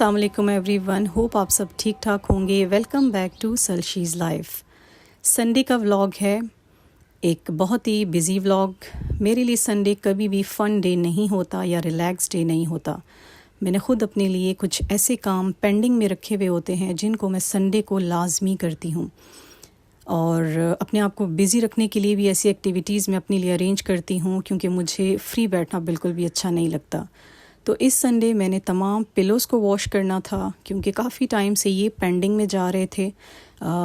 अस्सलाम वालेकुम everyone, hope आप सब ठीक ठाक होंगे। वेलकम बैक टू सलशीज़ लाइफ। संडे का व्लॉग है, एक बहुत ही बिज़ी व्लॉग। मेरे लिए संडे कभी भी फ़न डे नहीं होता या रिलैक्स डे नहीं होता। मैंने ख़ुद अपने लिए कुछ ऐसे काम पेंडिंग में रखे हुए होते हैं जिनको मैं संडे को लाजमी करती हूँ, और अपने आप को बिज़ी रखने के लिए भी ऐसी एक्टिविटीज़ मैं अपने लिए अरेंज करती हूँ, क्योंकि मुझे फ्री बैठना बिल्कुल भी अच्छा नहीं लगता। तो इस संडे मैंने तमाम पिलोज़ को वॉश करना था, क्योंकि काफ़ी टाइम से ये पेंडिंग में जा रहे थे।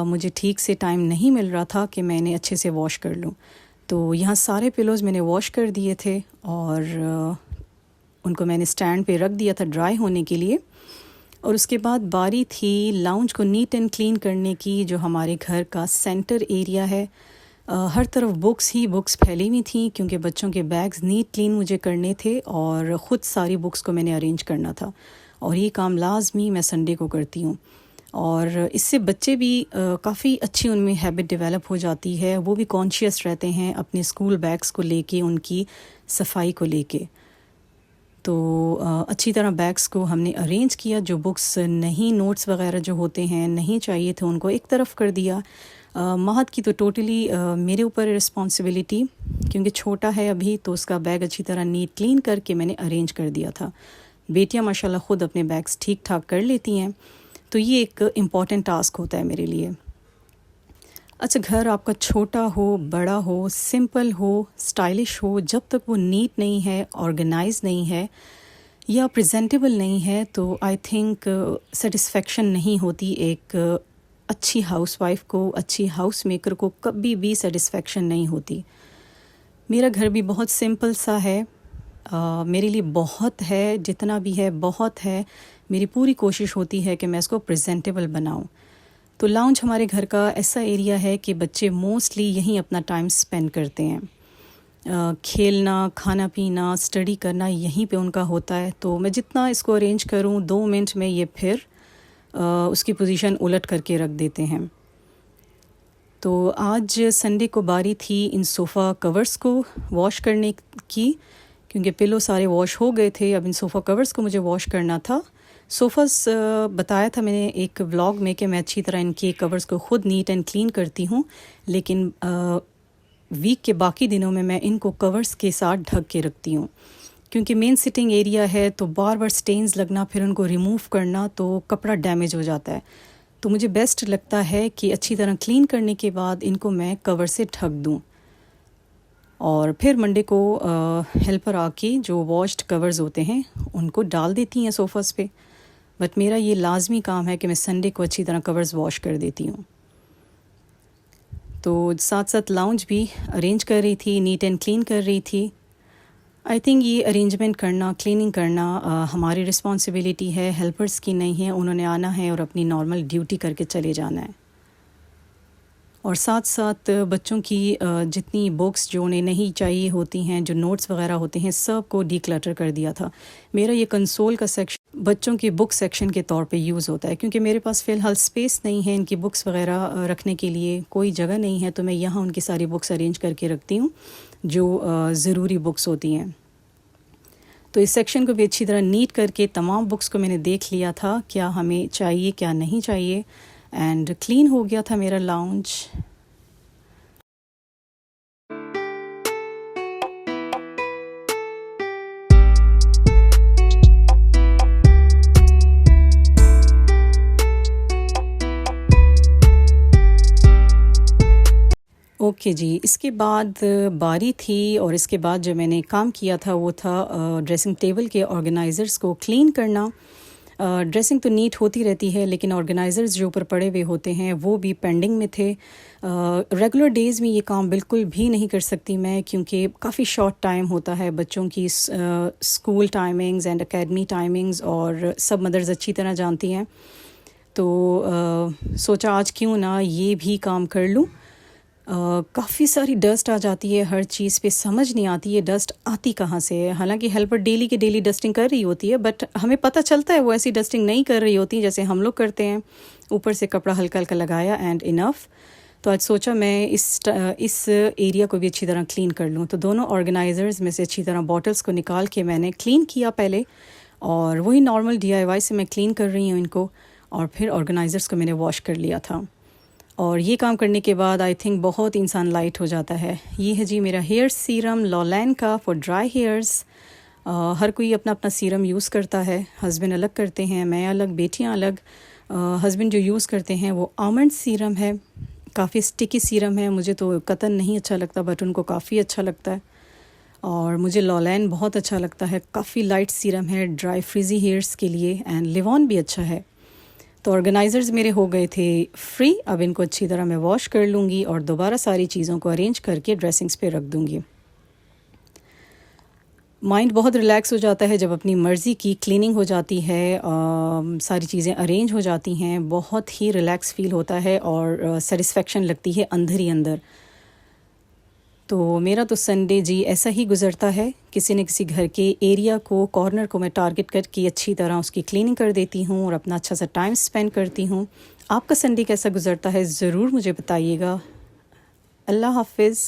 मुझे ठीक से टाइम नहीं मिल रहा था कि मैंने अच्छे से वॉश कर लूँ। तो यहाँ सारे पिलोज़ मैंने वॉश कर दिए थे और उनको मैंने स्टैंड पे रख दिया था ड्राई होने के लिए। और उसके बाद बारी थी लाउंज को नीट एंड क्लीन करने की, जो हमारे घर का सेंटर एरिया है। हर तरफ बुक्स ही बुक्स फैली हुई थी, क्योंकि बच्चों के बैग्स नीट क्लीन मुझे करने थे और ख़ुद सारी बुक्स को मैंने अरेंज करना था। और ये काम लाजमी मैं संडे को करती हूँ, और इससे बच्चे भी काफ़ी अच्छी उनमें हैबिट डेवलप हो जाती है। वो भी कॉन्शियस रहते हैं अपने स्कूल बैग्स को लेके, उनकी सफाई को लेके। तो अच्छी तरह बैग्स को हमने अरेंज किया। जो बुक्स नहीं, नोट्स वगैरह जो होते हैं नहीं चाहिए थे, उनको एक तरफ कर दिया। महद की तो टोटली मेरे ऊपर रिस्पॉन्सिबिलिटी, क्योंकि छोटा है अभी, तो उसका बैग अच्छी तरह नीट क्लीन करके मैंने अरेंज कर दिया था। बेटियां माशाल्लाह ख़ुद अपने बैग्स ठीक ठाक कर लेती हैं, तो ये एक इम्पॉर्टेंट टास्क होता है मेरे लिए। अच्छा, घर आपका छोटा हो, बड़ा हो, सिंपल हो, स्टाइलिश हो, जब तक वो नीट नहीं है, ऑर्गेनाइज नहीं है या प्रेजेंटेबल नहीं है, तो आई थिंक सेटिस्फेक्शन नहीं होती। एक अच्छी हाउसवाइफ को, अच्छी हाउस मेकर को कभी भी सेटिस्फेक्शन नहीं होती। मेरा घर भी बहुत सिंपल सा है। मेरे लिए बहुत है, जितना भी है बहुत है। मेरी पूरी कोशिश होती है कि मैं इसको प्रेजेंटेबल बनाऊं। तो लाउंज हमारे घर का ऐसा एरिया है कि बच्चे मोस्टली यहीं अपना टाइम स्पेंड करते हैं। खेलना, खाना पीना, स्टडी करना यहीं पे उनका होता है। तो मैं जितना इसको अरेंज करूं, 2 मिनट में ये फिर उसकी पोजीशन उलट करके रख देते हैं। तो आज संडे को बारी थी इन सोफ़ा कवर्स को वॉश करने की, क्योंकि पिलो सारे वॉश हो गए थे। अब इन सोफ़ा कवर्स को मुझे वॉश करना था। सोफ़ास बताया था मैंने एक व्लॉग में कि मैं अच्छी तरह इनके कवर्स को ख़ुद नीट एंड क्लीन करती हूँ, लेकिन वीक के बाकी दिनों में मैं इनको कवर्स के साथ ढक के रखती हूँ, क्योंकि मेन सिटिंग एरिया है, तो बार बार स्टेन्स लगना, फिर उनको रिमूव करना, तो कपड़ा डैमेज हो जाता है। तो मुझे बेस्ट लगता है कि अच्छी तरह क्लीन करने के बाद इनको मैं कवर से ढक दूँ, और फिर मंडे को हेल्पर आके जो वॉश्ड कवर्स होते हैं उनको डाल देती हैं सोफ़ास पे। बट मेरा ये लाजमी काम है कि मैं संडे को अच्छी तरह कवर्स वॉश कर देती हूँ। तो साथ साथ लाउंज भी अरेंज कर रही थी, नीट एंड क्लीन कर रही थी। आई थिंक ये अरेंजमेंट करना, क्लीनिंग करना हमारी रिस्पॉन्सिबिलिटी है, हेल्पर्स की नहीं है। उन्होंने आना है और अपनी नॉर्मल ड्यूटी करके चले जाना है। और साथ साथ बच्चों की जितनी बुक्स जो उन्हें नहीं चाहिए होती हैं, जो नोट्स वगैरह होते हैं, सब को डीक्लटर कर दिया था। मेरा ये कंसोल का सेक्शन बच्चों की बुक सेक्शन के तौर पे यूज़ होता है, क्योंकि मेरे पास फ़िलहाल स्पेस नहीं है इनकी बुक्स वगैरह रखने के लिए, कोई जगह नहीं है। तो मैं यहाँ उनकी सारी बुक्स अरेंज करके रखती हूँ जो ज़रूरी बुक्स होती हैं। तो इस सेक्शन को भी अच्छी तरह नीट करके तमाम बुक्स को मैंने देख लिया था, क्या हमें चाहिए क्या नहीं चाहिए, एंड क्लीन हो गया था मेरा लाउंज। ओके जी, इसके बाद बारी थी, और इसके बाद जो मैंने काम किया था वो था ड्रेसिंग टेबल के ऑर्गेनाइज़र्स को क्लीन करना। ड्रेसिंग तो नीट होती रहती है, लेकिन ऑर्गेनाइज़र्स जो ऊपर पड़े हुए होते हैं वो भी पेंडिंग में थे। रेगुलर डेज़ में ये काम बिल्कुल भी नहीं कर सकती मैं, क्योंकि काफ़ी शॉर्ट टाइम होता है बच्चों की school timings and academy timings, और सब मदर्स अच्छी तरह जानती हैं। तो सोचा आज क्यों ना ये भी काम कर लूँ। काफ़ी सारी डस्ट आ जाती है हर चीज़ पे, समझ नहीं आती ये डस्ट आती कहाँ से है। हालांकि हेल्पर डेली की डेली डस्टिंग कर रही होती है, बट हमें पता चलता है वो ऐसी डस्टिंग नहीं कर रही होती जैसे हम लोग करते हैं। ऊपर से कपड़ा हल्का हल्का लगाया एंड इनफ। तो आज सोचा मैं इस एरिया को भी अच्छी तरह क्लीन कर लूँ। तो दोनों ऑर्गेनाइज़र्स में से अच्छी तरह बॉटल्स को निकाल के मैंने क्लीन किया पहले, और वही नॉर्मल DIY से मैं क्लीन कर रही हूँ इनको। और फिर ऑर्गेनाइज़र्स को मैंने वॉश कर लिया था। और ये काम करने के बाद आई थिंक बहुत इंसान लाइट हो जाता है। ये है जी मेरा हेयर सीरम लॉलैन का फॉर ड्राई हेयर्स। हर कोई अपना अपना सीरम यूज़ करता है। हस्बैंड अलग करते हैं, मैं अलग, बेटियां अलग। हस्बैंड जो यूज़ करते हैं वो आमंड सीरम है, काफ़ी स्टिकी सीरम है। मुझे तो कतन नहीं अच्छा लगता, बट उनको काफ़ी अच्छा लगता है। और मुझे लॉलैन बहुत अच्छा लगता है, काफ़ी लाइट सीरम है ड्राई फ्रीजी हेयर्स के लिए। एंड लिवॉन भी अच्छा है। तो ऑर्गेनाइज़र्स मेरे हो गए थे फ्री। अब इनको अच्छी तरह मैं वॉश कर लूँगी और दोबारा सारी चीज़ों को अरेंज करके ड्रेसिंग्स पे रख दूँगी। माइंड बहुत रिलैक्स हो जाता है जब अपनी मर्ज़ी की क्लीनिंग हो जाती है, सारी चीज़ें अरेंज हो जाती हैं। बहुत ही रिलैक्स फील होता है और सेटिस्फेक्शन लगती है अंदर ही अंदर। तो मेरा तो संडे जी ऐसा ही गुज़रता है। किसी न किसी घर के एरिया को, कॉर्नर को मैं टारगेट करके अच्छी तरह उसकी क्लीनिंग कर देती हूँ और अपना अच्छा सा टाइम स्पेंड करती हूँ। आपका संडे कैसा गुज़रता है ज़रूर मुझे बताइएगा। अल्लाह हाफ़िज़।